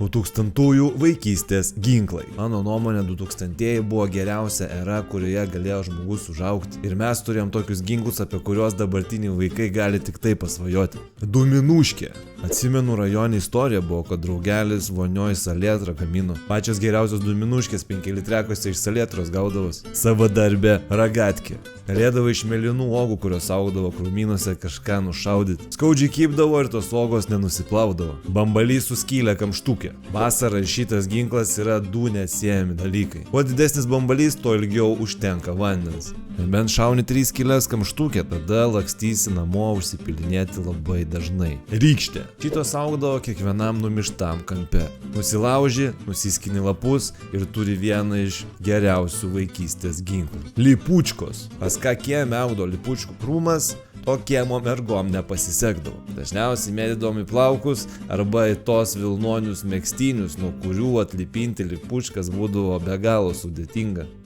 2000-ųjų vaikystės ginklai. Mano nuomonė, 2000-ieji buvo geriausia era, kurioje galėjo žmogus užaugti. Ir mes turėjom tokius ginklus, apie kuriuos dabartiniai vaikai gali tik tai pasvajoti. Duminuškė. Atsimenu, rajonė istorija buvo, kad draugelis vonioj salėtrą gamino. Pačios geriausios duminuškės 5 litrekuose iš salėtros gaudavos. Savadarbė ragatkė. Galėdavo iš mėlynų uogų, kurios augdavo krūmynuose, kažką nušaudyti. Skaudžiai kybdavo ir tos uogos nenusiplaudavo. Bambalys su skylė kamštukė. Vasarą šitas ginklas yra du neatsiejami dalykai. Kuo didesnis bambalys, tuo ilgiau užtenka vandens. Ir bent šauni 3 skylės kamštukė, tada lakstysi namo užsipilinėti labai dažnai. Rykštė. Šitos augdavo kiekvienam numištam kampe. Nusilauži, nusiskini lapus ir turi vieną iš geriausių vaikystės ginklų. Lipučkos. Pas ką kieme augdo lipučkų krūmas, o kiemo mergom nepasisekdavo. Dažniausiai mėdydom į plaukus arba į tos vilnonius megztinius, nuo kurių atlipinti lipučkas būdavo be galo sudėtinga.